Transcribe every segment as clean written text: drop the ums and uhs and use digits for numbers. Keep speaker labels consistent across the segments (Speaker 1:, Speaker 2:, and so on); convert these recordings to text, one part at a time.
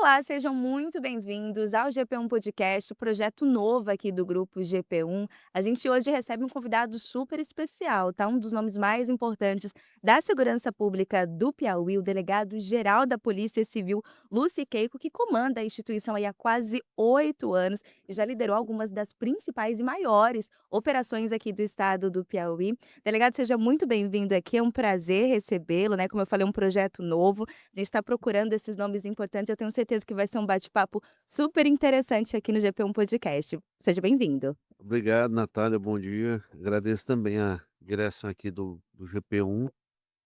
Speaker 1: Olá, sejam muito bem-vindos ao GP1 Podcast, o projeto novo aqui do grupo GP1. A gente hoje recebe um convidado super especial, tá? Um dos nomes mais importantes da segurança pública do Piauí, o delegado-geral da Polícia Civil, Lúcio Queico, que comanda a instituição aí há quase 8 anos e já liderou algumas das principais e maiores operações aqui do estado do Piauí. Delegado, seja muito bem-vindo aqui, é um prazer recebê-lo, né? Como eu falei, um projeto novo. A gente está procurando esses nomes importantes, eu tenho certeza que vai ser um bate-papo super interessante aqui no GP1 Podcast. Seja bem-vindo.
Speaker 2: Obrigado, Natália, bom dia. Agradeço também a direção aqui do GP1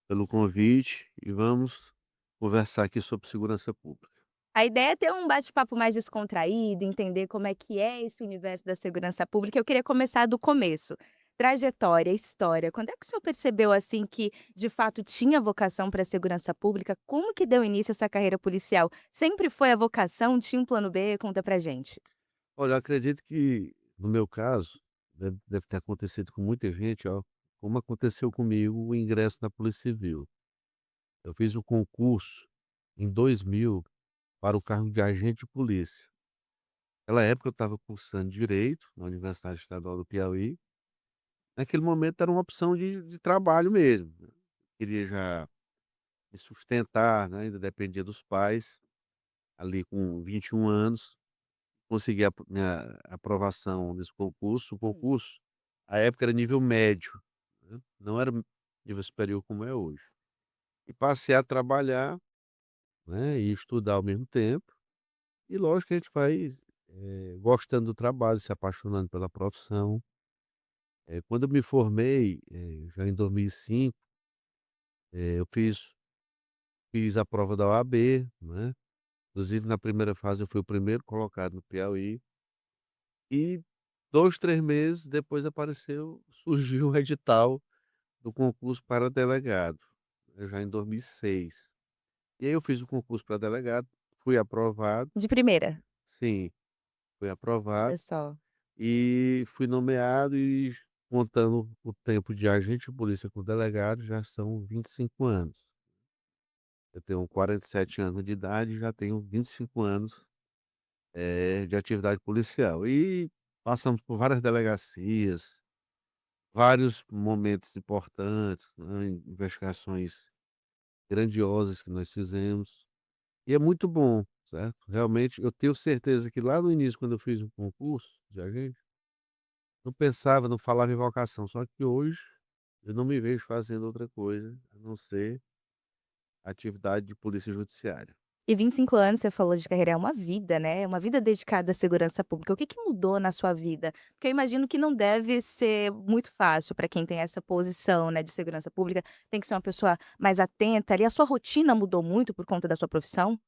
Speaker 2: pelo convite e vamos conversar aqui sobre segurança pública.
Speaker 1: A ideia é ter um bate-papo mais descontraído, entender como é que é esse universo da segurança pública. Eu queria começar do começo. Trajetória, história. Quando é que o senhor percebeu assim que de fato tinha vocação para a segurança pública? Como que deu início essa carreira policial? Sempre foi a vocação? Tinha um plano B? Conta pra gente.
Speaker 2: Olha, eu acredito que, no meu caso, deve ter acontecido com muita gente, ó, como aconteceu comigo o ingresso na Polícia Civil. Eu fiz o concurso em 2000 para o cargo de agente de polícia. Naquela época eu estava cursando Direito na Universidade Estadual do Piauí. Naquele momento era uma opção de trabalho mesmo, né. Queria já me sustentar, né, ainda dependia dos pais, ali com 21 anos, consegui a minha aprovação nesse concurso. O
Speaker 1: Hum.
Speaker 2: concurso, à época, era nível médio, né, não era nível superior como é hoje. E passei a trabalhar, né, e estudar ao mesmo tempo, e lógico que a gente vai, gostando do trabalho, se apaixonando pela profissão. Quando eu me formei, já em 2005, eu fiz a prova da OAB, né. Inclusive, na primeira fase, eu fui o primeiro colocado no Piauí e 2, 3 meses depois surgiu o edital do concurso para delegado, já em 2006. E aí eu fiz o concurso para delegado, fui aprovado,
Speaker 1: De primeira.
Speaker 2: sim, fui aprovado
Speaker 1: Olha só.
Speaker 2: e fui nomeado e contando o tempo de agente de polícia com delegado, já são 25 anos. Eu tenho 47 anos de idade e já tenho 25 anos de atividade policial. E passamos por várias delegacias, vários momentos importantes, né, investigações grandiosas que nós fizemos, e é muito bom, certo. Realmente eu tenho certeza que lá no início, quando eu fiz o concurso de agente, não pensava, não falava em vocação, só que hoje eu não me vejo fazendo outra coisa a não ser atividade de polícia judiciária.
Speaker 1: E 25 anos, você falou de carreira, é uma vida, né, é uma vida dedicada à segurança pública. O que que mudou na sua vida? Porque eu imagino que não deve ser muito fácil para quem tem essa posição, né, de segurança pública, tem que ser uma pessoa mais atenta ali. A sua rotina mudou muito por conta da sua profissão?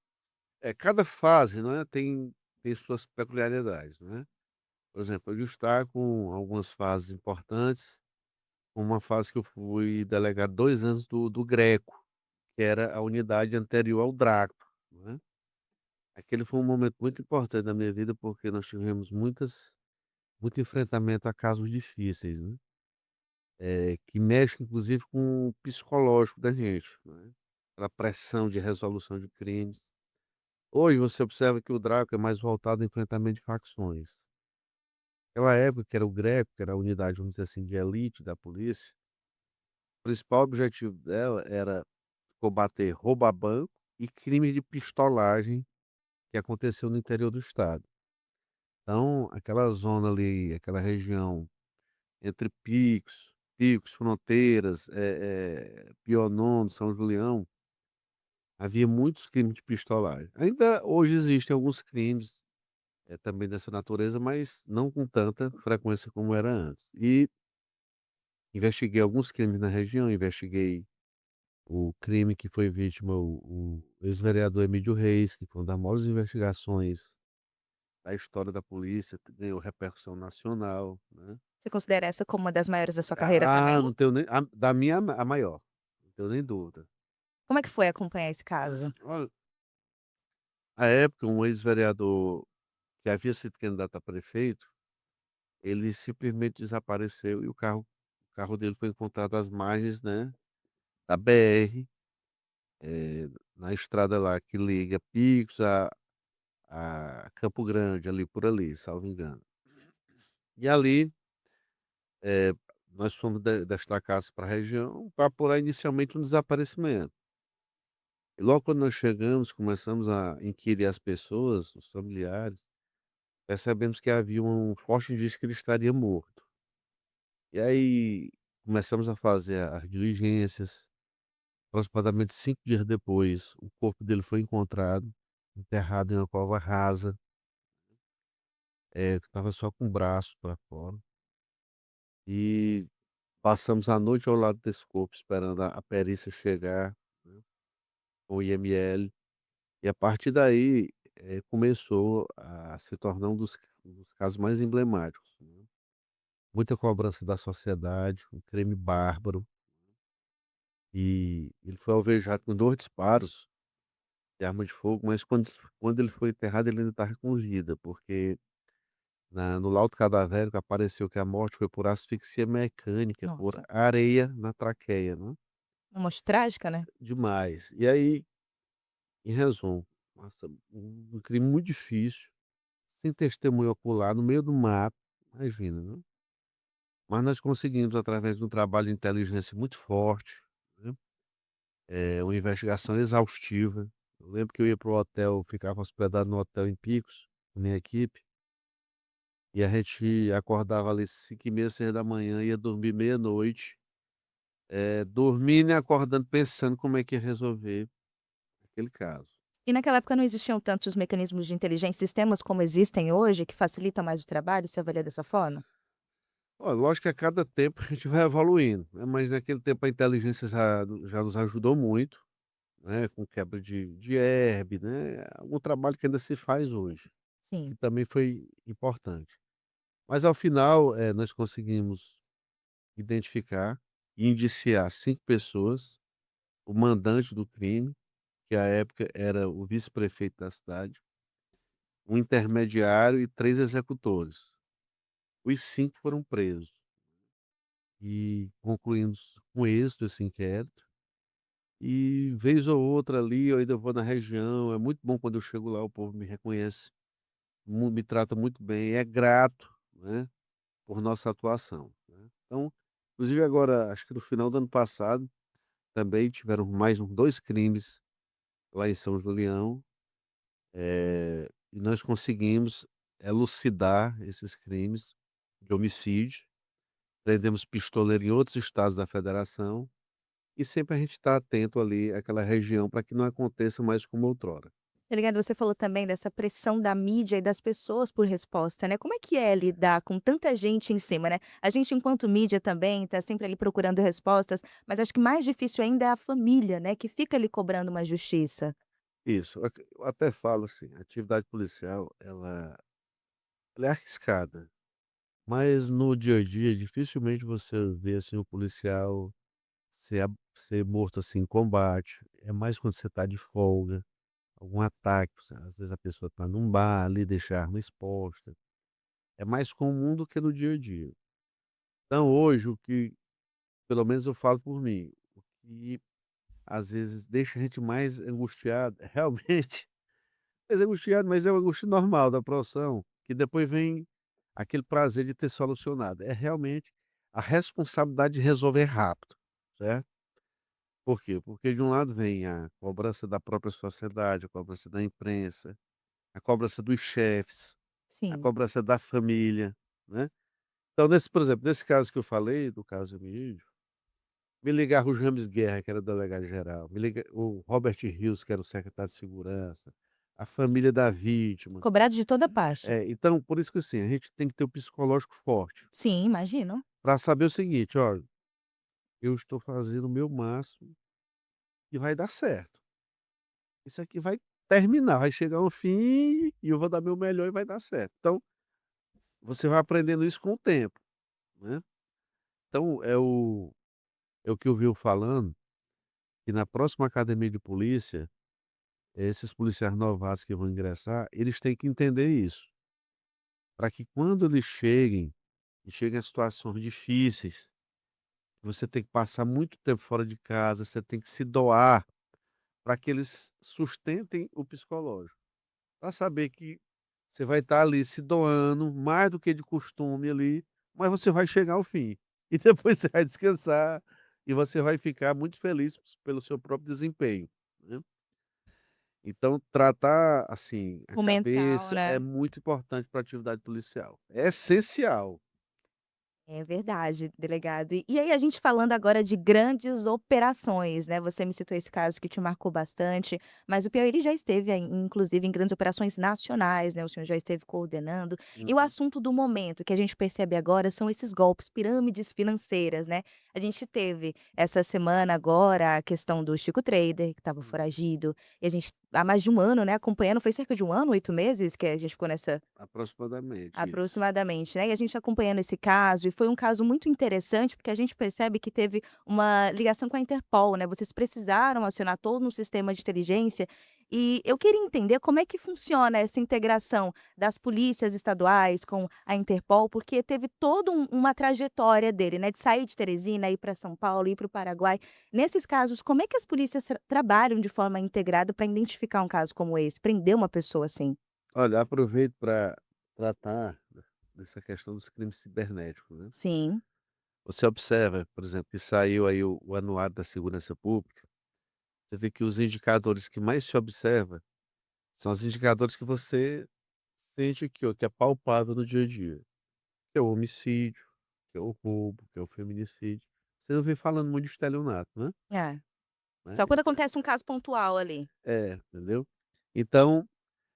Speaker 2: Cada fase, não é, tem suas peculiaridades, né. Por exemplo, eu destaco algumas fases importantes. Uma fase que eu fui delegado 2 anos do GRECO, que era a unidade anterior ao DRACO, né. Aquele foi um momento muito importante na minha vida, porque nós tivemos muito enfrentamento a casos difíceis, né, que mexe inclusive com o psicológico da gente, né, aquela pressão de resolução de crimes. Hoje você observa que o DRACO é mais voltado ao enfrentamento de facções. Naquela época que era o GRECO, que era a unidade, vamos dizer assim, de elite da polícia, o principal objetivo dela era combater roubo a banco e crime de pistolagem que aconteceu no interior do estado. Então, aquela zona ali, aquela região entre Picos, Fronteiras, Pionono, São Julião, havia muitos crimes de pistolagem. Ainda hoje existem alguns crimes, também dessa natureza, mas não com tanta frequência como era antes. E investiguei alguns crimes na região, investiguei o crime que foi vítima o ex-vereador Emílio Reis, que foi uma das maiores investigações da história da polícia, ganhou repercussão nacional, né.
Speaker 1: Você considera essa como uma das maiores da sua carreira também?
Speaker 2: Não tenho nem da minha a maior, não tenho nem dúvida.
Speaker 1: Como é que foi acompanhar esse caso?
Speaker 2: Olha, à época, um ex-vereador que havia sido candidato a prefeito, ele simplesmente desapareceu e o carro dele foi encontrado às margens, né, da BR, na estrada lá que liga Picos a Campo Grande, ali por ali, salvo engano. E ali, eh, nós fomos destacados para a região para apurar inicialmente um desaparecimento. E logo quando nós chegamos, começamos a inquirir as pessoas, os familiares, percebemos que havia um forte indício que ele estaria morto. E aí começamos a fazer as diligências. Aproximadamente 5 dias depois, o corpo dele foi encontrado, enterrado em uma cova rasa, que estava só com o braço para fora. E passamos a noite ao lado desse corpo esperando a perícia chegar, né, com o IML. E a partir daí, começou a se tornar um dos casos mais emblemáticos, né. Muita cobrança da sociedade, um crime bárbaro, e ele foi alvejado com 2 disparos de arma de fogo, mas quando ele foi enterrado ele ainda estava com vida, porque no laudo cadavérico apareceu que a morte foi por asfixia mecânica, por
Speaker 1: Nossa,
Speaker 2: areia na traqueia, né.
Speaker 1: uma morte trágica, né.
Speaker 2: Demais. E aí, em resumo, nossa, um crime muito difícil, sem testemunho ocular, no meio do mato, imagina, né. Mas nós conseguimos, através de um trabalho de inteligência muito forte, né, uma investigação exaustiva. Eu lembro que eu ia para o hotel, ficava hospedado no hotel em Picos, com minha equipe, e a gente acordava ali 5h30, 6h, ia dormir meia-noite, dormindo e acordando pensando como é que ia resolver aquele caso.
Speaker 1: E naquela época não existiam tantos mecanismos de inteligência, sistemas como existem hoje, que facilitam mais o trabalho, você avalia dessa forma?
Speaker 2: Olha, lógico que a cada tempo a gente vai evoluindo, né, mas naquele tempo a inteligência já nos ajudou muito, né, com quebra de herb, né, algum trabalho que ainda se faz hoje, que
Speaker 1: Sim.
Speaker 2: também foi importante. Mas ao final, nós conseguimos identificar e indiciar 5 pessoas, o mandante do crime, que à época era o vice-prefeito da cidade, um intermediário e 3 executores. Os 5 foram presos e concluímos com êxito esse inquérito. E vez ou outra ali eu ainda vou na região, é muito bom quando eu chego lá, o povo me reconhece, me trata muito bem, é grato, né, por nossa atuação, né. Então, inclusive agora, acho que no final do ano passado, também tiveram mais 2 crimes lá em São Julião, e nós conseguimos elucidar esses crimes de homicídio, prendemos pistoleiro em outros estados da federação, e sempre a gente está atento ali àquela região para que não aconteça mais como outrora.
Speaker 1: Tá ligado, você falou também dessa pressão da mídia e das pessoas por resposta, né, como é que é lidar com tanta gente em cima, né? A gente enquanto mídia também tá sempre ali procurando respostas, mas acho que mais difícil ainda é a família, né, que fica ali cobrando uma justiça.
Speaker 2: Isso, eu até falo assim, a atividade policial ela é arriscada, mas no dia a dia dificilmente você vê, assim, o policial ser morto, assim, em combate, é mais quando você está de folga, algum ataque, às vezes a pessoa está num bar ali, deixa a arma exposta, é mais comum do que no dia a dia. Então hoje o que pelo menos eu falo por mim, o que às vezes deixa a gente mais angustiado, realmente mais angustiado, mas é uma angústia normal da profissão, que depois vem aquele prazer de ter solucionado. É realmente a responsabilidade de resolver rápido, certo? Por quê? Porque de um lado vem a cobrança da própria sociedade, a cobrança da imprensa, a cobrança dos chefes, a
Speaker 1: Sim.
Speaker 2: cobrança da família, né. Então por exemplo, nesse caso que eu falei, do caso Emílio, me ligar o James Guerra, que era o delegado-geral, me liga o Robert Rios, que era o secretário de segurança, a família da vítima.
Speaker 1: Cobrado de toda parte.
Speaker 2: Então, por isso que, assim, a gente tem que ter o psicológico forte,
Speaker 1: Sim, imagino.
Speaker 2: para saber o seguinte: "Olha, eu estou fazendo o meu máximo e vai dar certo. Isso aqui vai terminar, vai chegar ao fim e eu vou dar meu melhor e vai dar certo". Então, você vai aprendendo isso com o tempo, né. Então é o que eu vivo falando, que na próxima academia de polícia, esses policiais novatos que vão ingressar, eles têm que entender isso, para que quando eles cheguem a situações difíceis, você tem que passar muito tempo fora de casa, você tem que se doar para que eles sustentem o psicológico. para saber que você vai estar ali se doando mais do que de costume ali, mas você vai chegar ao fim. E depois você vai descansar e você vai ficar muito feliz pelo seu próprio desempenho, né. Então tratar, assim, a
Speaker 1: O mental,
Speaker 2: cabeça é
Speaker 1: né.
Speaker 2: muito importante para a atividade policial. É essencial.
Speaker 1: É verdade, delegado. E aí a gente falando agora de grandes operações, né, você me citou esse caso que te marcou bastante, mas o Piauí ele já esteve aí, inclusive em grandes operações nacionais, né, o senhor já esteve coordenando. E o
Speaker 2: Uhum,
Speaker 1: assunto do momento que a gente percebe agora são esses golpes, pirâmides financeiras, né. A gente teve essa semana agora a questão do Chico Trader, que estava
Speaker 2: uhum.
Speaker 1: foragido, e a gente há mais de um ano, né, acompanhando, foi cerca de um ano, 8 meses que a gente ficou nessa.
Speaker 2: Aproximadamente isso.
Speaker 1: Aproximadamente, né, e a gente acompanhando esse caso e foi um caso muito interessante, porque a gente percebe que teve uma ligação com a Interpol, né, vocês precisaram acionar todo um sistema de inteligência, e eu queria entender como é que funciona essa integração das polícias estaduais com a Interpol, porque teve toda uma trajetória dele, né, de sair de Teresina, ir para São Paulo, ir para o Paraguai. Nesses casos, como é que as polícias trabalham de forma integrada para identificar um caso como esse, prender uma pessoa assim?
Speaker 2: Olha, aproveito para tratar dessa questão dos crimes cibernéticos, né.
Speaker 1: Sim.
Speaker 2: Você observa, por exemplo, que saiu aí o Anuário da Segurança Pública, você vê que os indicadores que mais se observa são os indicadores que você sente que, ó, que é palpável no dia a dia, que é o homicídio, que é o roubo, que é o feminicídio. Você não vê falando muito de estelionato,
Speaker 1: É.
Speaker 2: né.
Speaker 1: Só quando acontece um caso pontual ali.
Speaker 2: É, entendeu. Então,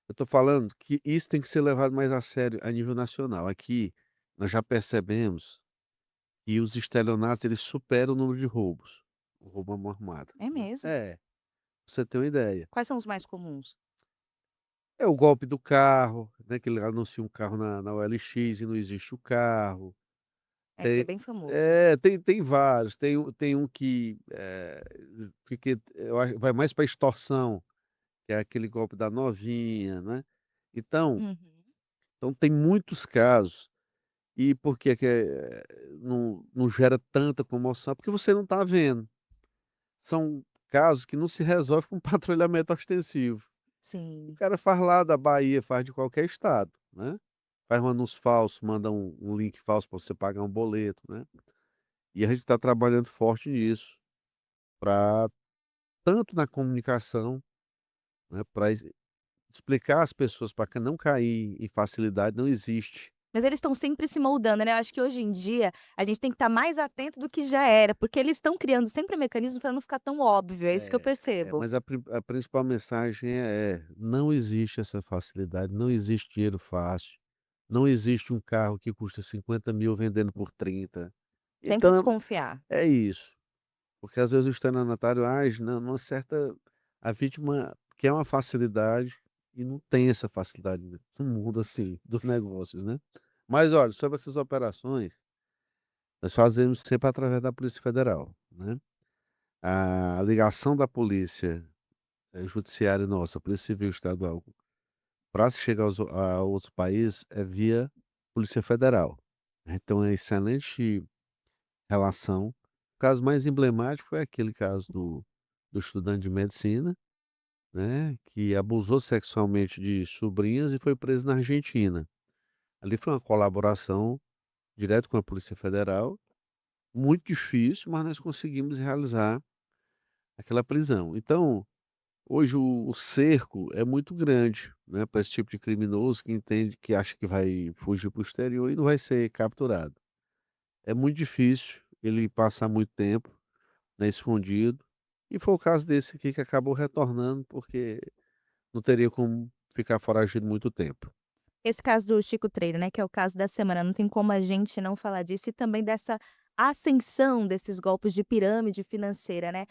Speaker 2: eu estou falando que isso tem que ser levado mais a sério a nível nacional. Aqui, nós já percebemos que os estelionatos, eles superam o número de roubos, o roubo à mão armada,
Speaker 1: É
Speaker 2: né.
Speaker 1: mesmo?
Speaker 2: É, pra você ter uma ideia.
Speaker 1: Quais são os mais comuns?
Speaker 2: É o golpe do carro, né, que ele anuncia um carro na OLX e não existe o carro.
Speaker 1: Esse é
Speaker 2: Tem
Speaker 1: bem famoso.
Speaker 2: tem vários, tem um que, fica eu acho vai mais para extorsão, que é aquele golpe da novinha, né. Então
Speaker 1: Uhum.
Speaker 2: então tem muitos casos. E por que que, não gera tanta comoção? Porque você não está vendo. São casos que não se resolve com patrulhamento ostensivo. O
Speaker 1: Sim.
Speaker 2: cara faz lá da Bahia, faz de qualquer estado, né. Faz um anúncio falso, manda um link falso para você pagar um boleto, né. E a gente está trabalhando forte nisso, para tanto na comunicação, né, para explicar às pessoas para que não cair em facilidade, não existe.
Speaker 1: Mas eles estão sempre se moldando, né, eu acho que hoje em dia a gente tem que estar mais atento do que já era, porque eles estão criando sempre mecanismos para não ficar tão óbvio, é isso que eu percebo.
Speaker 2: Mas a principal mensagem não existe essa facilidade, não existe dinheiro fácil, não existe um carro que custa 50.000 vendendo por 30.
Speaker 1: Sempre
Speaker 2: Então,
Speaker 1: desconfiar.
Speaker 2: é isso, porque às vezes o estelionatário age numa certa a vítima quer uma facilidade e não tem essa facilidade no mundo, assim, dos negócios, né. Mas olha, sobre essas operações, nós fazemos sempre através da Polícia Federal, né. A ligação da polícia judiciária nossa, Polícia Civil Estadual, para se chegar a outros países é via Polícia Federal. Então é excelente relação. O caso mais emblemático foi aquele caso do estudante de medicina, né, que abusou sexualmente de sobrinhas e foi preso na Argentina. Ali foi uma colaboração direto com a Polícia Federal, muito difícil, mas nós conseguimos realizar aquela prisão. Então, hoje o cerco é muito grande, né, para esse tipo de criminoso que entende que acha que vai fugir para o exterior e não vai ser capturado. É muito difícil ele passar muito tempo, né, escondido, e foi o caso desse aqui que acabou retornando, porque não teria como ficar foragido muito tempo.
Speaker 1: Esse caso do Chico Treira, né, que é o caso da semana, não tem como a gente não falar disso e também dessa ascensão desses golpes de pirâmide financeira, né.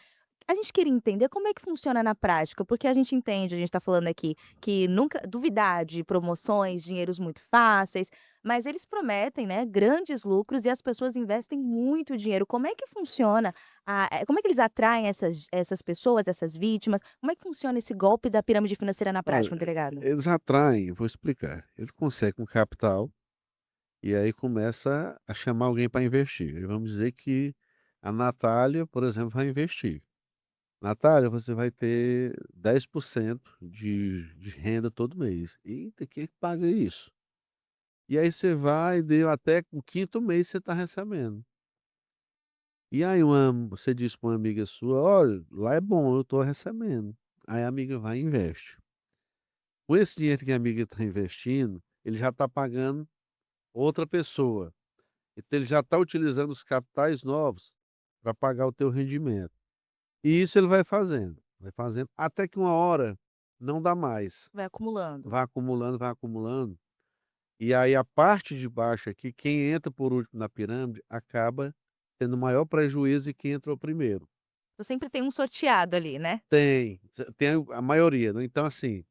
Speaker 1: A gente queria entender como é que funciona na prática, porque a gente entende, a gente está falando aqui, que nunca duvidar de promoções, dinheiros muito fáceis, mas eles prometem, né, grandes lucros e as pessoas investem muito dinheiro. Como é que funciona como é que eles atraem essas pessoas, essas vítimas? Como é que funciona esse golpe da pirâmide financeira na
Speaker 2: Olha,
Speaker 1: prática, delegado?
Speaker 2: eles atraem, vou explicar, ele consegue um capital, e aí começa a chamar alguém para investir. E vamos dizer que a Natália, por exemplo, vai investir. Natália, você vai ter 10% de renda todo mês. Eita, quem é que paga isso? E aí você vai, deu até o quinto mês você está recebendo. E aí você diz para uma amiga sua: "Olha, lá é bom, eu estou recebendo". Aí a amiga vai e investe. Com esse dinheiro que a amiga está investindo, ele já está pagando outra pessoa. Então ele já está utilizando os capitais novos para pagar o teu rendimento. E isso ele vai fazendo, até que uma hora não dá mais.
Speaker 1: Vai acumulando.
Speaker 2: Vai acumulando, e aí a parte de baixo aqui, quem entra por último na pirâmide, acaba tendo maior prejuízo de quem entrou primeiro.
Speaker 1: Então sempre tem um sorteado ali, né?
Speaker 2: Tem a maioria, né, então assim,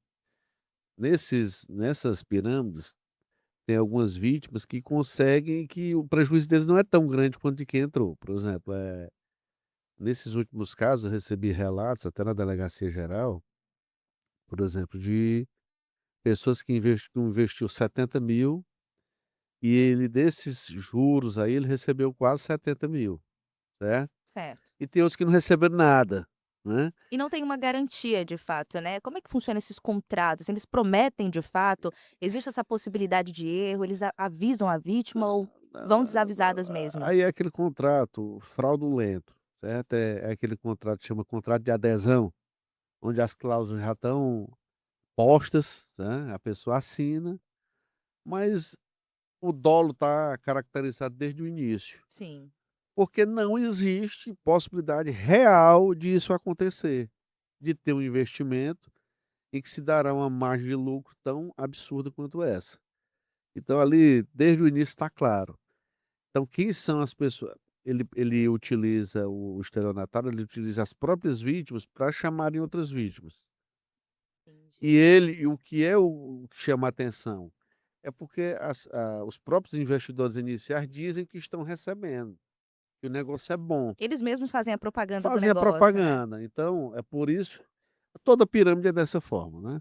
Speaker 2: nessas pirâmides, tem algumas vítimas que conseguem que o prejuízo deles não é tão grande quanto de quem entrou. Por exemplo, nesses últimos casos eu recebi relatos até na delegacia geral, por exemplo, de pessoas que investiu 70.000 e ele desses juros aí, ele recebeu quase 70.000, certo.
Speaker 1: Certo.
Speaker 2: E tem outros que não receberam nada, né.
Speaker 1: E não tem uma garantia de fato, né. Como é que funciona esses contratos? Eles prometem de fato? Existe essa possibilidade de erro? Eles avisam a vítima ou vão desavisadas mesmo?
Speaker 2: Aí é aquele contrato fraudulento, certo. É aquele contrato que chama contrato de adesão, onde as cláusulas já estão postas, né, a pessoa assina, mas o dolo está caracterizado desde o início.
Speaker 1: Sim.
Speaker 2: Porque não existe possibilidade real disso acontecer, de ter um investimento em que se dará uma margem de lucro tão absurda quanto essa. Então ali, desde o início está claro. Então quem são as pessoas, ele utiliza o estelionatário, ele utiliza as próprias vítimas para chamarem outras vítimas.
Speaker 1: Entendi.
Speaker 2: E o que é o que chama a atenção? É porque os próprios investidores iniciais dizem que estão recebendo, que o negócio é bom.
Speaker 1: Eles mesmos fazem a propaganda do
Speaker 2: Fazem a
Speaker 1: negócio, né?
Speaker 2: propaganda, então é por isso toda pirâmide é dessa forma, né.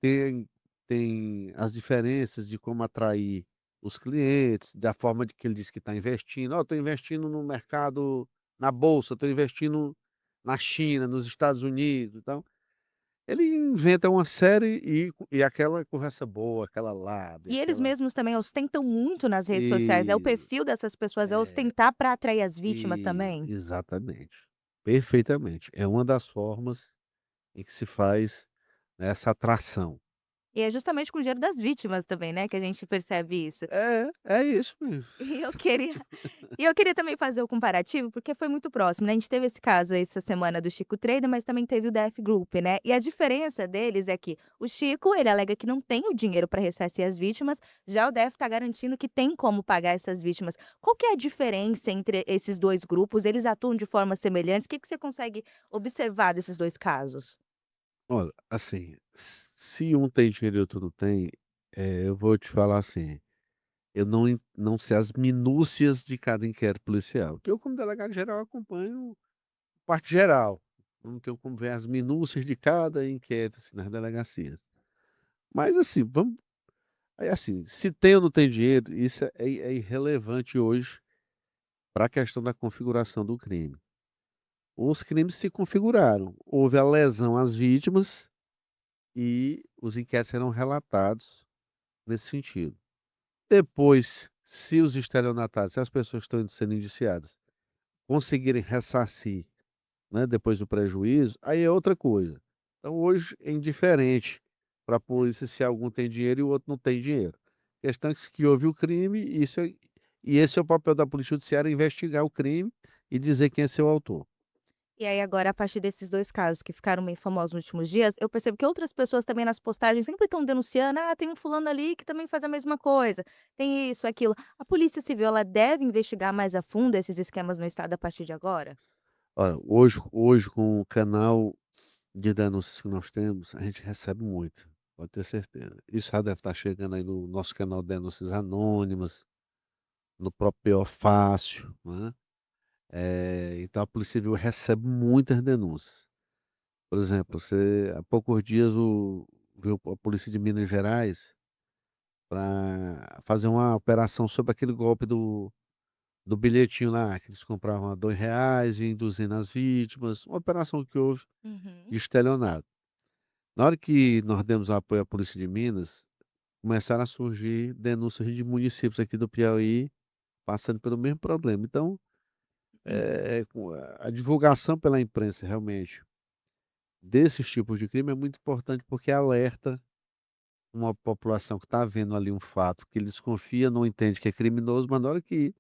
Speaker 2: Tem tem as diferenças de como atrair os clientes, da forma de que ele diz que está investindo: "Ó, estou investindo no mercado, na bolsa, estou investindo na China, nos Estados Unidos", então, ele inventa uma série e aquela conversa boa, aquela lábia,
Speaker 1: E eles
Speaker 2: aquela
Speaker 1: mesmos também ostentam muito nas redes sociais, né, o
Speaker 2: e
Speaker 1: perfil dessas pessoas é
Speaker 2: é,
Speaker 1: ostentar para atrair as vítimas também?
Speaker 2: exatamente, perfeitamente. É uma das formas em que se faz essa atração.
Speaker 1: E é justamente com o dinheiro das vítimas também, né, que a gente percebe isso.
Speaker 2: É isso mesmo.
Speaker 1: E eu queria e eu queria também fazer o comparativo, porque foi muito próximo, né, a gente teve esse caso essa semana do Chico Trader, mas também teve o DF Group, né, e a diferença deles é que o Chico, ele alega que não tem o dinheiro para ressarcir as vítimas, já o DF está garantindo que tem como pagar essas vítimas. Qual que é a diferença entre esses 2 grupos? Eles atuam de formas semelhantes? O que que você consegue observar desses 2 casos?
Speaker 2: Olha, assim, se um tem dinheiro e outro não tem, eu vou te falar assim, eu não sei as minúcias de cada inquérito policial, que eu como delegado geral acompanho parte geral, não tenho como ver as minúcias de cada inquérito, assim, nas delegacias. Mas assim, assim, se tem ou não tem dinheiro, isso é irrelevante hoje para a questão da configuração do crime. Os crimes se configuraram, houve a lesão às vítimas e os inquéritos serão relatados nesse sentido. Depois, se os estelionatários, se as pessoas que estão sendo indiciadas conseguirem ressarcir, né, depois do prejuízo, aí é outra coisa. Então hoje é indiferente para a polícia se algum tem dinheiro e o outro não tem dinheiro. A questão é que houve o crime e esse é o papel da polícia judiciária, investigar o crime e dizer quem é seu autor.
Speaker 1: E aí agora a partir desses 2 casos que ficaram meio famosos nos últimos dias, eu percebo que outras pessoas também nas postagens sempre estão denunciando: "Ah, tem um fulano ali que também faz a mesma coisa, tem isso, aquilo". A Polícia Civil, ela deve investigar mais a fundo esses esquemas no estado a partir de agora?
Speaker 2: Olha, hoje com o canal de denúncias que nós temos, a gente recebe muito, pode ter certeza. Isso já deve estar chegando aí no nosso canal de denúncias anônimas, no próprio BO Fácil, né. Então a Polícia Civil recebe muitas denúncias. Por exemplo, você há poucos dias veio a polícia de Minas Gerais para fazer uma operação sobre aquele golpe do bilhetinho lá que eles compravam a R$ 2 e induzindo as vítimas, uma operação que houve
Speaker 1: Uhum.
Speaker 2: de estelionato. Na hora que nós demos apoio à polícia de Minas, começaram a surgir denúncias de municípios aqui do Piauí passando pelo mesmo problema. Então, com a divulgação pela imprensa realmente desses tipos de crime é muito importante, porque alerta uma população que está vendo ali um fato que ele desconfia, não entende que é criminoso, mas na hora que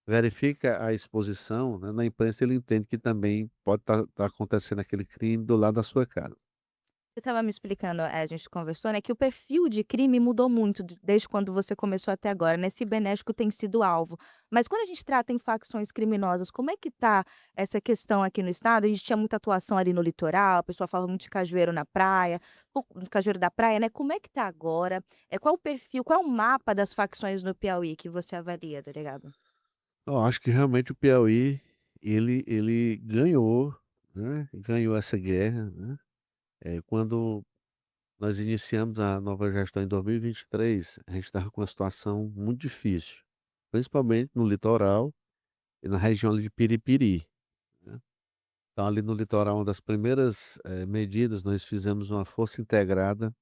Speaker 2: verifica a exposição, né, na imprensa, ele entende que também pode estar acontecendo aquele crime do lado da sua casa.
Speaker 1: Você estava me explicando, a gente conversou, né, que o perfil de crime mudou muito desde quando você começou até agora, né, cibernético tem sido alvo. Mas quando a gente trata em facções criminosas, como é que tá essa questão aqui no estado? A gente tinha muita atuação ali no litoral, a pessoa fala muito de cajueiro na praia, no cajueiro da praia, né? Como é que tá agora? Qual o perfil, qual é o mapa das facções no Piauí que você avalia, delegado?
Speaker 2: Eu acho que realmente o Piauí, ele ganhou, né, ganhou essa guerra, né. Quando nós iniciamos a nova gestão em 2023, a gente estava com uma situação muito difícil, principalmente no litoral e na região ali de Piripiri, né. Então ali no litoral, uma das primeiras, medidas, nós fizemos uma força integrada,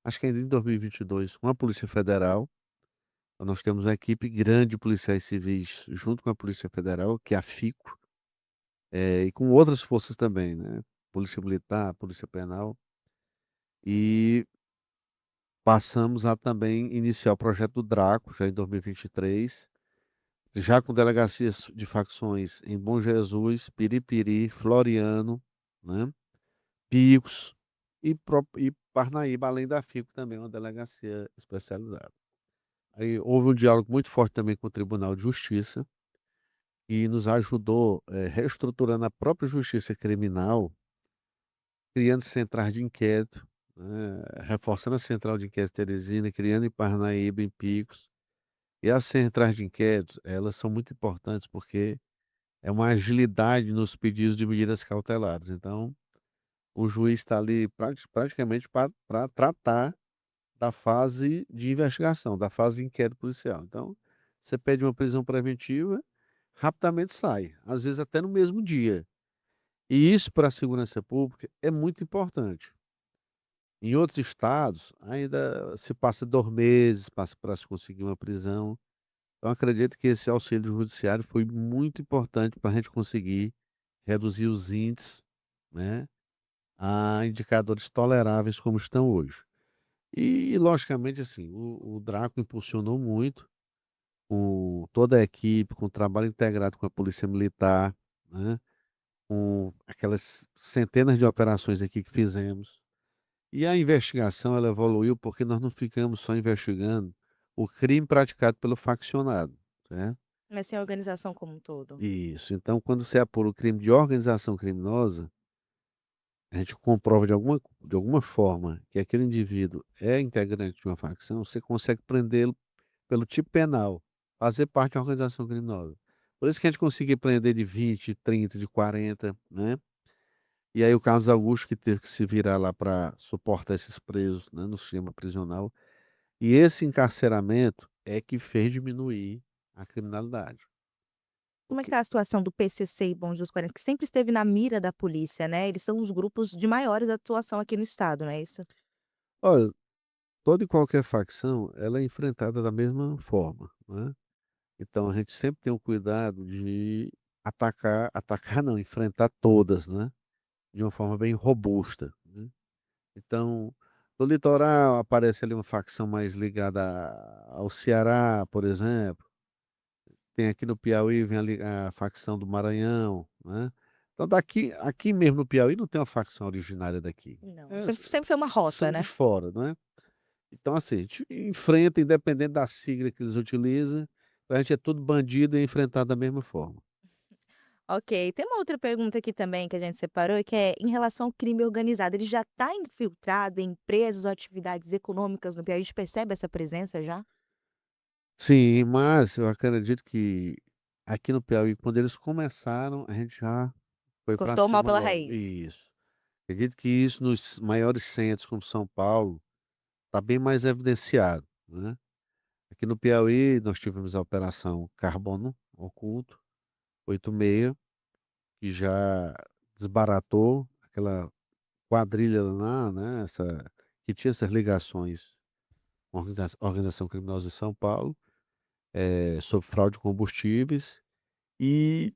Speaker 2: acho que ainda em 2022, com a Polícia Federal. Então nós temos uma equipe grande de policiais civis junto com a Polícia Federal, que é a FICO, e com outras forças também, né, Polícia Militar, Polícia Penal, e passamos a também iniciar o projeto do Draco, já em 2023, já com delegacias de facções em Bom Jesus, Piripiri, Floriano, né, Picos e Parnaíba, além da FICO também, uma delegacia especializada. Aí houve um diálogo muito forte também com o Tribunal de Justiça, e nos ajudou, reestruturando a própria justiça criminal, criando centrais de inquérito, né, reforçando a central de inquérito Teresina, criando em Parnaíba, em Picos. E as centrais de inquérito, elas são muito importantes, porque é uma agilidade nos pedidos de medidas cautelares. Então, o juiz está ali praticamente para tratar da fase de investigação, da fase de inquérito policial. Então, você pede uma prisão preventiva, rapidamente sai, às vezes até no mesmo dia. E isso para a segurança pública é muito importante. Em outros estados, ainda se passa 2 meses para se conseguir uma prisão. Então acredito que esse auxílio judiciário foi muito importante para a gente conseguir reduzir os índices, né, a indicadores toleráveis como estão hoje. E logicamente, assim, o Draco impulsionou muito, com toda a equipe, com o trabalho integrado com a polícia militar, né, com aquelas centenas de operações aqui que fizemos. E a investigação ela evoluiu, porque nós não ficamos só investigando o crime praticado pelo faccionado, certo?
Speaker 1: Mas sem a organização como um todo.
Speaker 2: Isso, então quando você apura o crime de organização criminosa, a gente comprova de alguma forma que aquele indivíduo é integrante de uma facção, você consegue prendê-lo pelo tipo penal, fazer parte de uma organização criminosa. Por isso que a gente conseguiu prender de 20, de 30, de 40, né. E aí o Carlos Augusto que teve que se virar lá para suportar esses presos, né, no sistema prisional. E esse encarceramento é que fez diminuir a criminalidade.
Speaker 1: Como é que
Speaker 2: Porque,
Speaker 1: tá a situação do PCC e Bom Jesus 40, que sempre esteve na mira da polícia, né, eles são os grupos de maiores atuação aqui no estado, não é isso?
Speaker 2: olha, toda e qualquer facção, ela é enfrentada da mesma forma, né. Então a gente sempre tem o cuidado de atacar não, enfrentar todas, né, de uma forma bem robusta, né. Então, no litoral aparece ali uma facção mais ligada ao Ceará, por exemplo. Tem aqui no Piauí, vem ali a facção do Maranhão, né. Então aqui mesmo no Piauí não tem uma facção originária daqui.
Speaker 1: Não,
Speaker 2: É,
Speaker 1: sempre foi uma rota,
Speaker 2: são de
Speaker 1: né.
Speaker 2: fora, não é. Então assim, a gente enfrenta independente da sigla que eles utilizam, a gente é tudo bandido e é enfrentado da mesma forma.
Speaker 1: Ok, tem uma outra pergunta aqui também que a gente separou, que é em relação ao crime organizado, ele já está infiltrado em empresas ou atividades econômicas no Piauí, a gente percebe essa presença já?
Speaker 2: Sim, mas eu acredito que aqui no Piauí, quando eles começaram, a gente já foi para
Speaker 1: Cortou o mal
Speaker 2: cima
Speaker 1: pela
Speaker 2: logo.
Speaker 1: raiz.
Speaker 2: Isso. Acredito que isso nos maiores centros como São Paulo, está bem mais evidenciado, né. Aqui no Piauí, nós tivemos a operação Carbono, oculto, 86, que já desbaratou aquela quadrilha lá, né, que tinha essas ligações com a organização criminosa de São Paulo, sobre fraude de combustíveis, e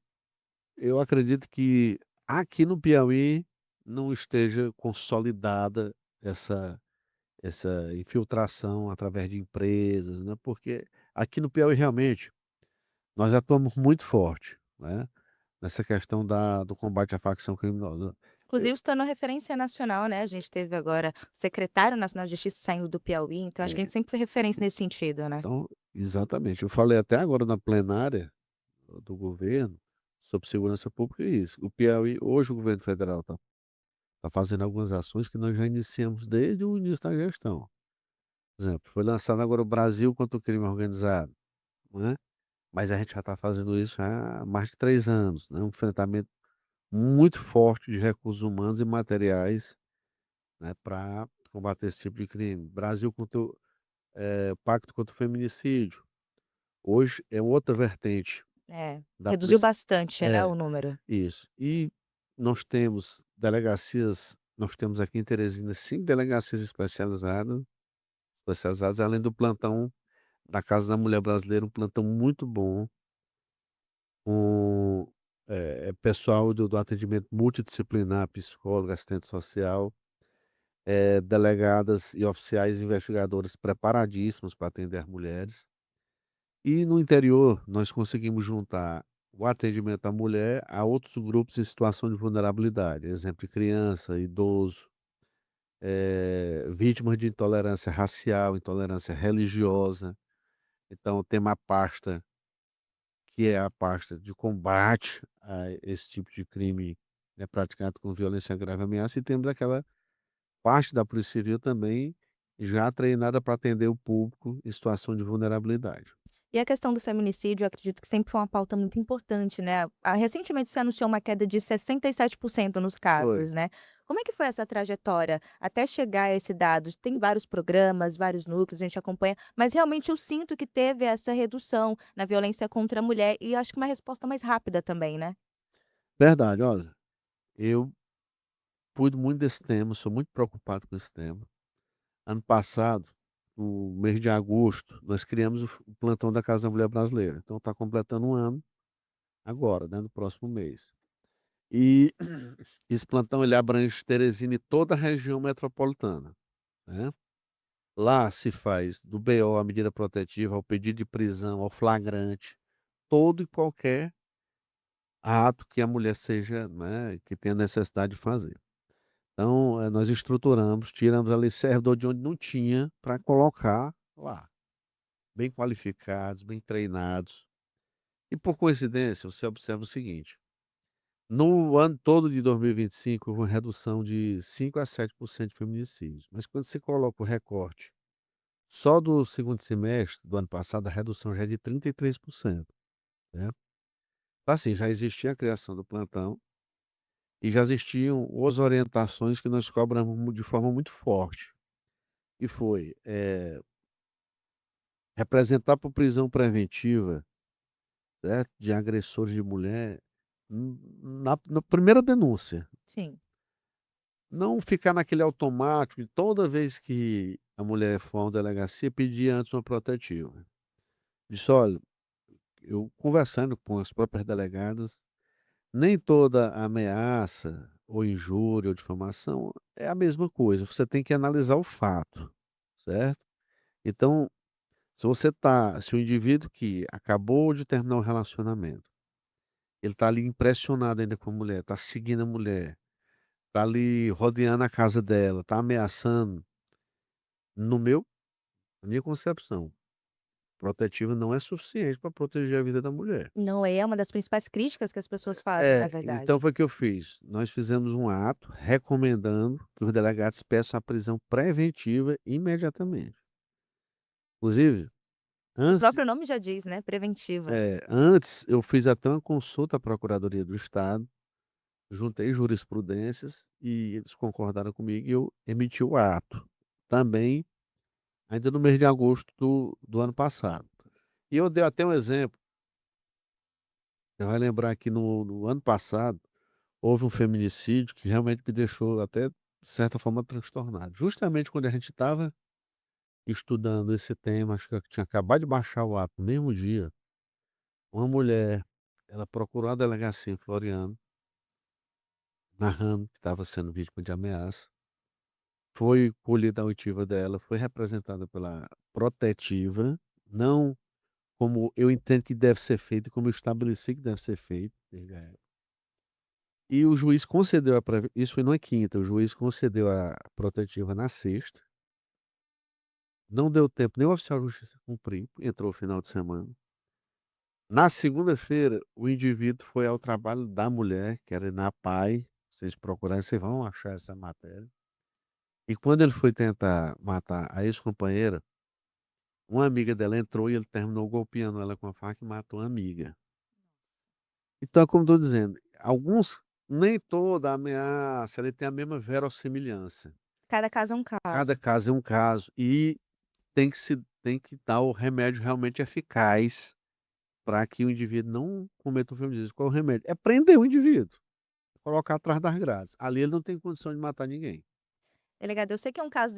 Speaker 2: eu acredito que aqui no Piauí não esteja consolidada essa infiltração através de empresas, né, porque aqui no Piauí realmente nós atuamos muito forte, né, nessa questão do combate à facção criminosa. E
Speaker 1: Inclusive se tornou referência nacional, né, a gente teve agora o secretário nacional de justiça saindo do Piauí, então acho que a
Speaker 2: é,
Speaker 1: gente sempre foi referência nesse sentido, né.
Speaker 2: então exatamente, eu falei até agora na plenária do governo sobre segurança pública é isso, o Piauí hoje o governo federal tá fazendo algumas ações que nós já iniciamos desde o início da gestão. Por exemplo, foi lançado agora o Brasil contra o crime organizado, né, mas a gente já está fazendo isso já há mais de 3 anos, né, um enfrentamento muito forte de recursos humanos e materiais, né, pra combater esse tipo de crime. Brasil contra o Pacto contra o Feminicídio. Hoje é outra vertente
Speaker 1: É,
Speaker 2: da
Speaker 1: reduziu
Speaker 2: polícia
Speaker 1: bastante, né,
Speaker 2: é,
Speaker 1: o número.
Speaker 2: isso. E nós temos aqui em Teresina 5 delegacias especializadas, além do plantão da Casa da Mulher Brasileira, um plantão muito bom, com, pessoal do atendimento multidisciplinar, psicólogo, assistente social, delegadas e oficiais investigadores preparadíssimos para atender as mulheres. E no interior, nós conseguimos juntar o atendimento à mulher a outros grupos em situação de vulnerabilidade, exemplo, criança, idoso, vítimas de intolerância racial, intolerância religiosa. Então, tem uma pasta que é a pasta de combate a esse tipo de crime, né, praticado com violência grave e ameaça, e temos aquela parte da Polícia Civil também já treinada para atender o público em situação de vulnerabilidade.
Speaker 1: E a questão do feminicídio, eu acredito que sempre foi uma pauta muito importante, né. Recentemente se anunciou uma queda de 67% nos
Speaker 2: Foi.
Speaker 1: casos, né. Como é que foi essa trajetória até chegar a esse dado? Tem vários programas, vários núcleos, a gente acompanha, mas realmente eu sinto que teve essa redução na violência contra a mulher e acho que uma resposta mais rápida também, né.
Speaker 2: Verdade, olha, eu cuido muito desse tema, sou muito preocupado com esse tema. Ano passado, no mês de agosto, nós criamos o plantão da Casa da Mulher Brasileira, então está completando um ano agora, né, no próximo mês. E esse plantão ele abrange Teresina e toda a região metropolitana, né. Lá se faz do BO, a medida protetiva, ao pedido de prisão, ao flagrante, todo e qualquer ato que a mulher seja, né, que tenha necessidade de fazer. Então, nós estruturamos, tiramos ali servidor de onde não tinha, para colocar lá, bem qualificados, bem treinados. E por coincidência, você observa o seguinte: no ano todo de 2025 houve uma redução de 5 a 7% de feminicídios, mas quando você coloca o recorte só do segundo semestre do ano passado, a redução já é de 33%, né. Então, assim, já existia a criação do plantão e já existiam as orientações que nós cobramos de forma muito forte, e foi, representar por prisão preventiva, certo, de agressores de mulher, na primeira denúncia.
Speaker 1: Sim.
Speaker 2: Não ficar naquele automático de toda vez que a mulher for a uma delegacia, pedir antes uma protetiva. Disse: "Olha", eu conversando com as próprias delegadas, nem toda ameaça, ou injúria, ou difamação é a mesma coisa, você tem que analisar o fato, certo? Então, se o indivíduo que acabou de terminar um relacionamento, ele tá ali impressionado ainda com a mulher, tá seguindo a mulher, tá ali rodeando a casa dela, tá ameaçando, no meu na minha concepção, protetiva não é suficiente para proteger a vida da mulher.
Speaker 1: Não é uma das principais críticas que as pessoas fazem, na
Speaker 2: Então
Speaker 1: verdade.
Speaker 2: foi o que eu fiz, nós fizemos um ato recomendando que os delegados peçam a prisão preventiva imediatamente. Inclusive,
Speaker 1: O
Speaker 2: antes
Speaker 1: próprio nome já diz, né, preventiva.
Speaker 2: antes eu fiz até uma consulta à Procuradoria do Estado, juntei jurisprudências e eles concordaram comigo e eu emiti o ato, também ainda no mês de agosto do ano passado. E eu dei até um exemplo Você vai lembrar que no ano passado, houve um feminicídio que realmente me deixou até, de certa forma, transtornado. Justamente quando a gente estava estudando esse tema, acho que eu tinha acabado de baixar o ato no mesmo dia, uma mulher, ela procurou a delegacia em Floriano, narrando que estava sendo vítima de ameaça. Foi colhida a oitiva dela, foi representada pela protetiva, não como eu entendo que deve ser feito, como eu estabeleci que deve ser feito, e o juiz concedeu a previ isso foi numa quinta, o juiz concedeu a protetiva na sexta, não deu tempo nem o oficial de justiça cumprir, entrou o final de semana. Na segunda-feira, o indivíduo foi ao trabalho da mulher, que era na PAI, vocês procurarem, vocês vão achar essa matéria, e quando ele foi tentar matar a ex-companheira, uma amiga dela entrou e ele terminou golpeando ela com a faca e matou a amiga. Então, como estou dizendo, alguns nem toda ameaça, ele tem a mesma verossimilhança.
Speaker 1: Cada caso é um
Speaker 2: Cada
Speaker 1: caso.
Speaker 2: caso é um caso e tem que dar o remédio realmente eficaz para que o indivíduo não cometa o feminicídio. Qual é o remédio? É prender o indivíduo, colocar atrás das grades. Ali ele não tem condição de matar ninguém.
Speaker 1: Delegado, eu sei que é um caso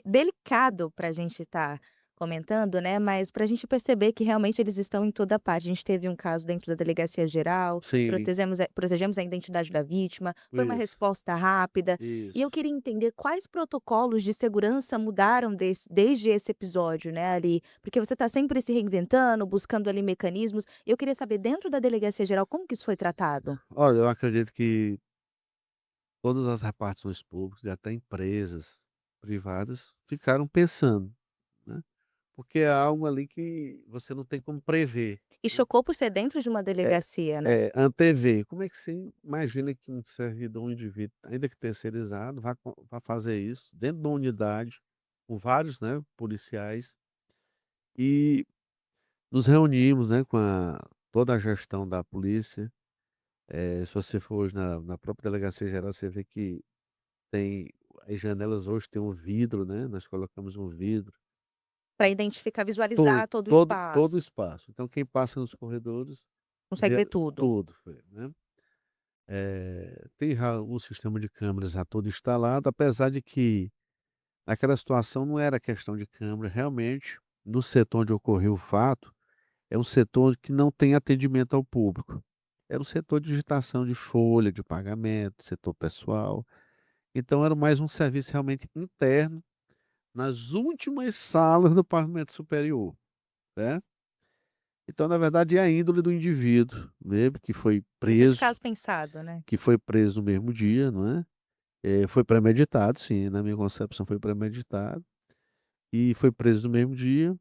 Speaker 1: delicado para a gente estar comentando, né, mas para a gente perceber que realmente eles estão em toda parte. A gente teve um caso dentro da Delegacia Geral,
Speaker 2: Sim,
Speaker 1: protegemos a identidade da vítima, foi uma
Speaker 2: isso,
Speaker 1: resposta rápida. E eu
Speaker 2: isso.
Speaker 1: queria entender quais protocolos de segurança mudaram desde esse episódio, né, ali, porque você está sempre se reinventando, buscando ali mecanismos. Eu queria saber, dentro da Delegacia Geral, como que isso foi tratado?
Speaker 2: Olha, eu acredito que todas as repartições públicas e até empresas privadas ficaram pensando, né, porque é algo ali que você não tem como prever,
Speaker 1: E
Speaker 2: né.
Speaker 1: chocou por ser dentro de uma
Speaker 2: É,
Speaker 1: delegacia, né?
Speaker 2: antever. Como é que você imagina que um servidor, um indivíduo, ainda que terceirizado, vá fazer isso dentro de uma unidade, com vários, né, policiais, e nos reunimos, né, com toda a gestão da polícia. Se você for hoje na própria delegacia geral, você vê que tem as janelas hoje têm um vidro, né, nós colocamos um vidro.
Speaker 1: Para identificar,
Speaker 2: Todo
Speaker 1: visualizar todo o
Speaker 2: todo o
Speaker 1: espaço,
Speaker 2: espaço. Então quem passa nos corredores
Speaker 1: consegue
Speaker 2: vê
Speaker 1: ver tudo.
Speaker 2: tudo, vê, né. Tem já um sistema de câmeras já todo instalado, apesar de que naquela situação não era questão de câmera, realmente, no setor onde ocorreu o fato, é um setor que não tem atendimento ao público. Era um setor de digitação de folha de pagamento, setor pessoal, então era mais um serviço realmente interno, nas últimas salas do pavimento superior, né. Então, na verdade, é a índole do indivíduo mesmo
Speaker 1: Muito de caso pensado, né.
Speaker 2: que foi preso no mesmo dia, não é. Foi premeditado, sim, na minha concepção foi premeditado, e foi preso no mesmo dia,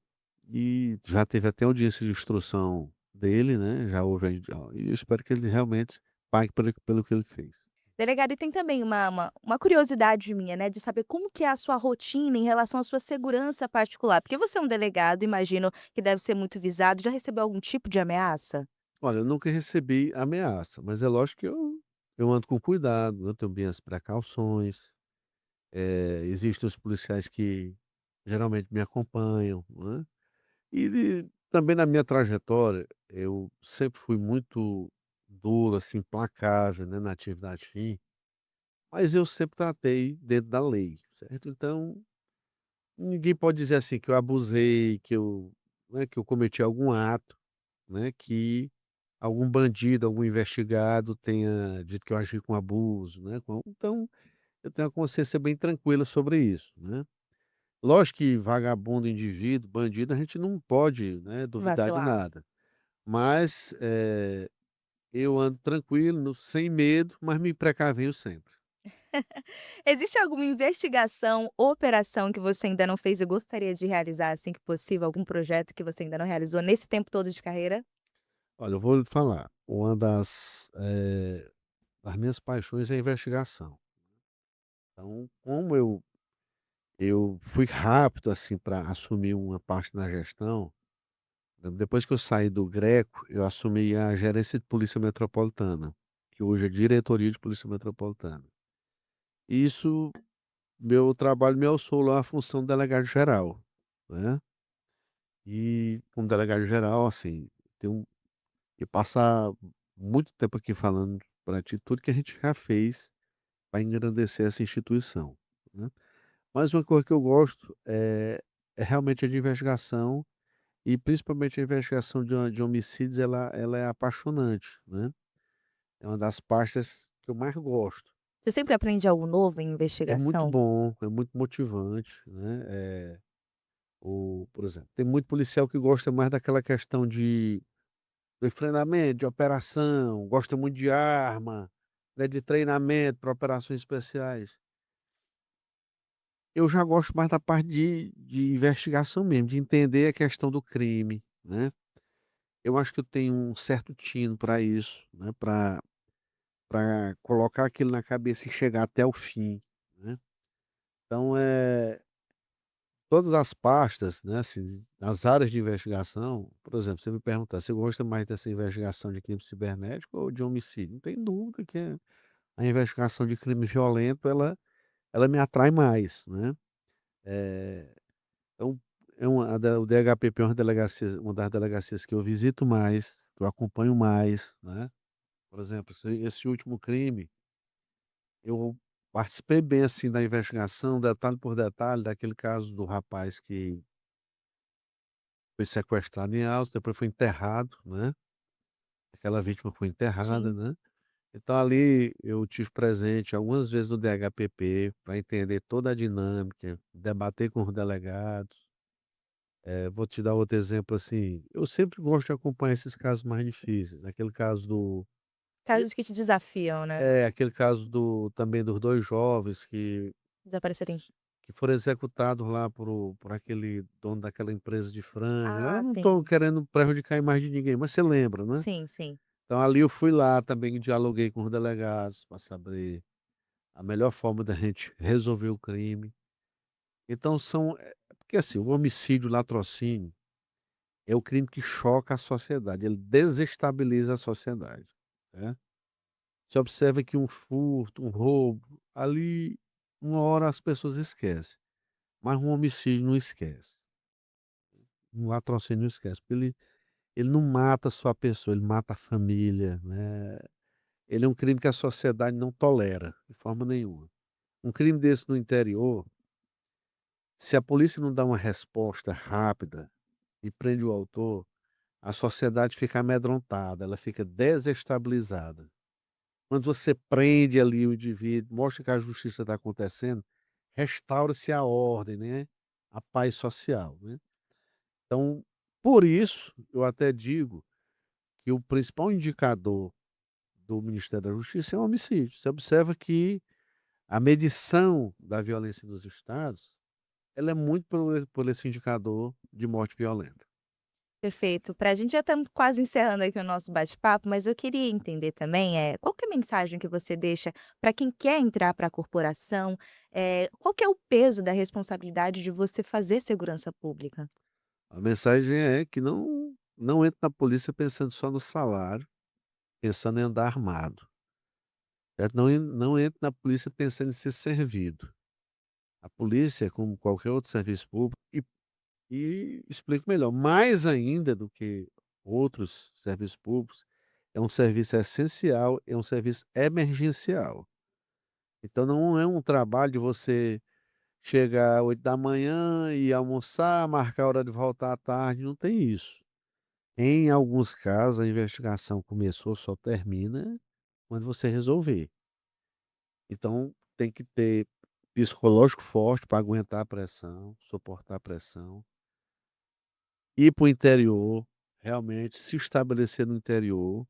Speaker 2: e já teve até audiência de instrução dele, né, já houve e eu espero que ele realmente pague pelo que ele fez.
Speaker 1: Delegado, e tem também uma curiosidade minha, né, de saber como que é a sua rotina em relação à sua segurança particular, porque você é um delegado, imagino que deve ser muito visado, já recebeu algum tipo de ameaça?
Speaker 2: Olha, eu nunca recebi ameaça, mas é lógico que eu ando com cuidado, eu tenho bem as precauções, existem os policiais que geralmente me acompanham, né. Também na minha trajetória, eu sempre fui muito duro, assim, implacável, né, na atividade fim, mas eu sempre tratei dentro da lei, certo? Então, ninguém pode dizer assim que eu abusei, que eu cometi algum ato, né, que algum bandido, algum investigado tenha dito que eu agi com abuso, né, então, eu tenho a consciência bem tranquila sobre isso, né. Lógico que vagabundo, indivíduo, bandido, a gente não pode, né, duvidar de
Speaker 1: Vacilar.
Speaker 2: nada. Mas, eu ando tranquilo, sem medo, mas me precavenho sempre.
Speaker 1: Existe alguma investigação, operação que você ainda não fez e gostaria de realizar assim que possível? Algum projeto que você ainda não realizou nesse tempo todo de carreira?
Speaker 2: Olha, eu vou lhe falar, uma das minhas paixões é a investigação. Então, como eu fui rápido, assim, para assumir uma parte na gestão, depois que eu saí do Greco, eu assumi a gerência de Polícia Metropolitana, que hoje é Diretoria de Polícia Metropolitana. Isso meu trabalho me alçou lá a função de delegado geral, né. E como delegado geral, assim, tem um e passar muito tempo aqui falando para ti tudo que a gente já fez para engrandecer essa instituição, né. Mas uma coisa que eu gosto é realmente a de investigação e principalmente a investigação de homicídios, ela é apaixonante, né. É uma das pastas que eu mais gosto.
Speaker 1: Você sempre aprende algo novo em
Speaker 2: É muito
Speaker 1: investigação?
Speaker 2: bom, é muito motivante, né, por exemplo, tem muito policial que gosta mais daquela questão de treinamento, de operação, gosta muito de arma, né, de treinamento para operações especiais. Eu já gosto mais da parte de investigação mesmo, de entender a questão do crime, né. Eu acho que eu tenho um certo tino para isso, né, para colocar aquilo na cabeça e chegar até o fim, né. Então, todas as pastas, né, assim, as áreas de investigação, por exemplo, você me perguntar: "Você gosta mais dessa investigação de crime cibernético ou de homicídio?", não tem dúvida que a investigação de crime violento ela me atrai mais, né. Eh, então é uma a da o DHPP é uma das delegacias que eu visito mais, que eu acompanho mais, né. Por exemplo, esse último crime, eu participei bem, assim, da investigação, detalhe por detalhe, daquele caso do rapaz que foi sequestrado em Altos, depois foi enterrado, né, aquela vítima foi enterrada,
Speaker 1: Sim.
Speaker 2: né. Então ali eu tive presente algumas vezes no DHPP para entender toda a dinâmica, debater com os delegados. Vou te dar outro exemplo, assim, eu sempre gosto de acompanhar esses casos mais difíceis, aquele caso do
Speaker 1: Casos que te desafiam, né,
Speaker 2: aquele caso também dos 2 jovens
Speaker 1: desaparecerem.
Speaker 2: que foram executados lá por aquele dono daquela empresa de frango. Eu
Speaker 1: Ah,
Speaker 2: não estou
Speaker 1: sim.
Speaker 2: querendo prejudicar a imagem de ninguém, mas você lembra, né.
Speaker 1: Sim, sim.
Speaker 2: Então ali eu fui lá também, dialoguei com os delegados para saber a melhor forma da gente resolver o crime. Então porque assim, o homicídio, o latrocínio, é o crime que choca a sociedade, ele desestabiliza a sociedade, né. Você observa que um furto, um roubo, ali, uma hora as pessoas esquecem, mas um homicídio não esquece, um latrocínio não esquece, porque ele não mata só a pessoa, ele mata a família, né. Ele é um crime que a sociedade não tolera, de forma nenhuma. Um crime desse no interior, se a polícia não dá uma resposta rápida e prende o autor, a sociedade fica amedrontada, ela fica desestabilizada. Quando você prende ali o indivíduo, mostra que a justiça está acontecendo, restaura-se a ordem, né, a paz social, né. Então, por isso, eu até digo que o principal indicador do Ministério da Justiça é o homicídio. Você observa que a medição da violência nos estados, ela é muito por esse indicador de morte violenta.
Speaker 1: Perfeito. Para a gente já estamos quase encerrando aqui o nosso bate-papo, mas eu queria entender também, qual que é a mensagem que você deixa para quem quer entrar para a corporação, qual que é o peso da responsabilidade de você fazer segurança pública?
Speaker 2: A mensagem é que não entre na polícia pensando só no salário, pensando em andar armado, certo? Não entre na polícia pensando em ser servido. A polícia, como qualquer outro serviço público, e explico melhor, mais ainda do que outros serviços públicos, é um serviço essencial, é um serviço emergencial. Então não é um trabalho de você chegar 8 da manhã e almoçar, marcar a hora de voltar à tarde, não tem isso. Em alguns casos, a investigação começou, só termina quando você resolver. Então tem que ter psicológico forte para aguentar a pressão, suportar a pressão. Ir para o interior, realmente se estabelecer no interior.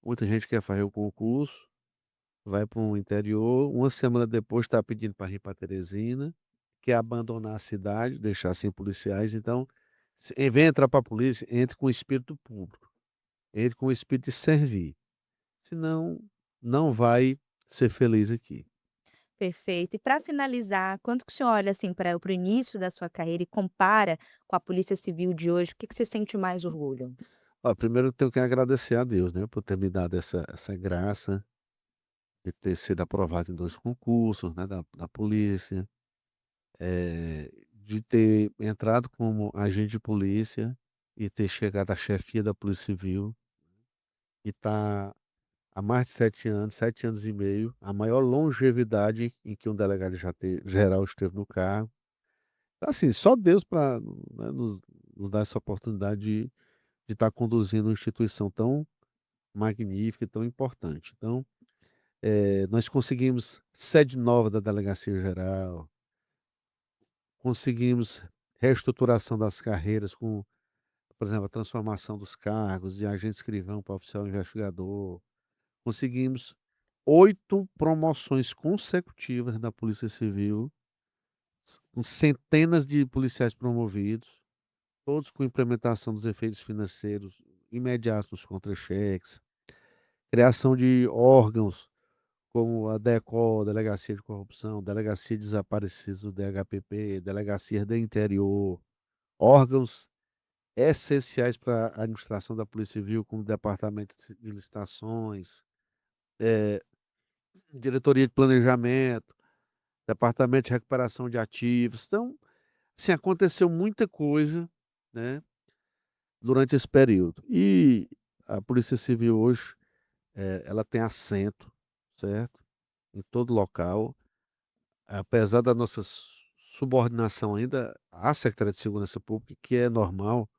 Speaker 2: Muita gente quer fazer o concurso, vai para um interior, uma semana depois está pedindo para ir para Teresina, quer abandonar a cidade, deixar sem policiais. Então, em vez de entrar para a polícia, entre com o espírito público, entre com o espírito de servir, senão não vai ser feliz aqui.
Speaker 1: Perfeito. E para finalizar, quando que o senhor olha, assim, para o início da sua carreira e compara com a Polícia Civil de hoje, o que que você sente mais orgulho?
Speaker 2: Ó, primeiro eu tenho que agradecer a Deus, né, por ter me dado essa graça de ter sido aprovado em 2 concursos, né, da polícia. De ter entrado como agente de polícia e ter chegado à chefia da Polícia Civil. e está há mais de 7 anos, 7 anos e meio, a maior longevidade em que um delegado geral esteve no cargo. Então, assim, só Deus para nos dar essa oportunidade de estar conduzindo uma instituição tão magnífica e tão importante. Então, nós conseguimos sede nova da Delegacia Geral, conseguimos reestruturação das carreiras com, por exemplo, a transformação dos cargos de agente escrivão para oficial investigador. Conseguimos 8 promoções consecutivas na Polícia Civil, com centenas de policiais promovidos, todos com implementação dos efeitos financeiros imediatos nos contra-cheques, criação de órgãos como a DECO, Delegacia de Corrupção, Delegacia de Desaparecidos do DHPP, Delegacia do Interior, órgãos essenciais para a administração da Polícia Civil, como Departamento de Licitações, eh, Diretoria de Planejamento, Departamento de Recuperação de Ativos. Então, assim, aconteceu muita coisa, né, durante esse período. E a Polícia Civil hoje, ela tem assento, certo, em todo local. Apesar da nossa subordinação ainda à Secretaria de Segurança Pública, que é normal,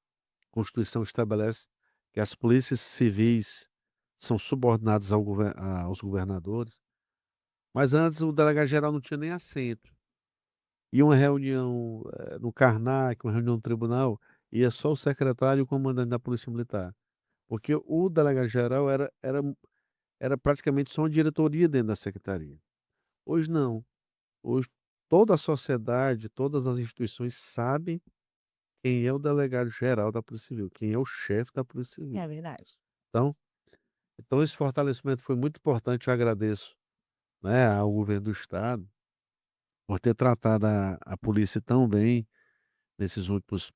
Speaker 2: a Constituição estabelece que as polícias civis são subordinadas aos governadores, mas antes o delegado-geral não tinha nem assento. E uma reunião, no Karnak, uma reunião no tribunal, ia só o secretário e o comandante da Polícia Militar, porque o delegado-geral era praticamente só uma diretoria dentro da secretaria. Hoje não. Hoje toda a sociedade, todas as instituições sabem quem é o delegado-geral da Polícia Civil, quem é o chefe da Polícia Civil.
Speaker 1: É verdade.
Speaker 2: Então esse fortalecimento foi muito importante, eu agradeço, né, ao governo do estado, por ter tratado a polícia tão bem nesses últimos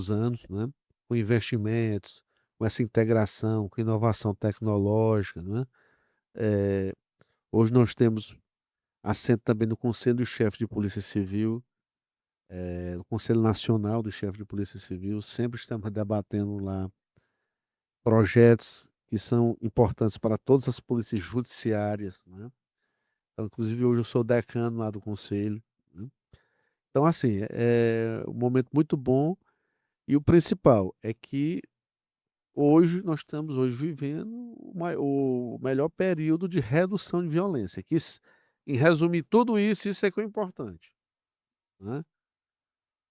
Speaker 2: anos, né, com investimentos, com essa integração, com inovação tecnológica, né. Eh, Hoje nós temos assento também no Conselho dos Chefes de Polícia Civil, o Conselho Nacional dos Chefes de Polícia Civil, sempre estamos debatendo lá projetos que são importantes para todas as polícias judiciárias, né. Então, inclusive, hoje eu sou decano lá do conselho, né. Então, assim, é um momento muito bom e o principal é que hoje nós estamos hoje vivendo o melhor período de redução de violência, que em resumir tudo isso, isso é que é o importante, né.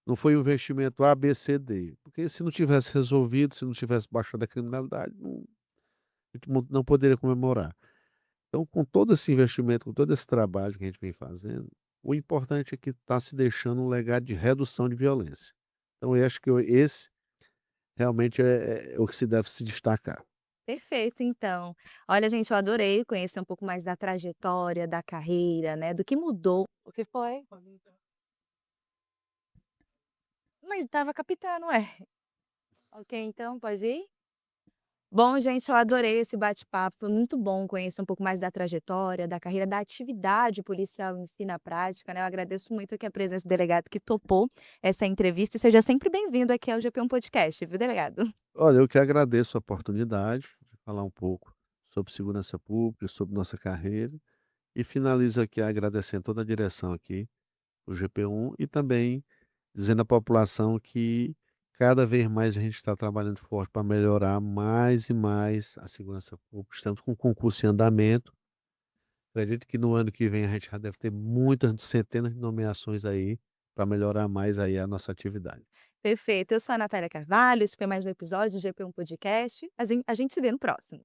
Speaker 2: Não foi um investimento A, B, C, D, porque se não tivesse resolvido, se não tivesse baixado a criminalidade, a gente não poderia comemorar. Então, com todo esse investimento, com todo esse trabalho que a gente vem fazendo, o importante é que está se deixando um legado de redução de violência. Então, eu acho que esse realmente é o que se deve se destacar.
Speaker 1: Perfeito, então. Olha, gente, eu adorei conhecer um pouco mais da trajetória, da carreira, né, do que mudou. O que foi? Mas estava captando, ué. Ok, então, pode ir? Bom, gente, eu adorei esse bate-papo, foi muito bom conhecer um pouco mais da trajetória, da carreira, da atividade policial em si na prática, né. Eu agradeço muito aqui a presença do delegado que topou essa entrevista e seja sempre bem-vindo aqui ao GP Podcast, viu, delegado?
Speaker 2: Olha, eu que agradeço a oportunidade de falar um pouco sobre segurança pública, sobre nossa carreira, e finalizo aqui agradecendo toda a direção aqui, o GP1, e também dizendo à população que cada vez mais a gente está trabalhando forte para melhorar mais e mais a segurança pública. Estamos com o concurso em andamento. Acredito que no ano que vem a gente já deve ter muitas centenas de nomeações aí para melhorar mais aí a nossa atividade.
Speaker 1: Perfeito, eu sou a Natália Carvalho, esse foi mais um episódio do GP Podcast, a gente se vê no próximo.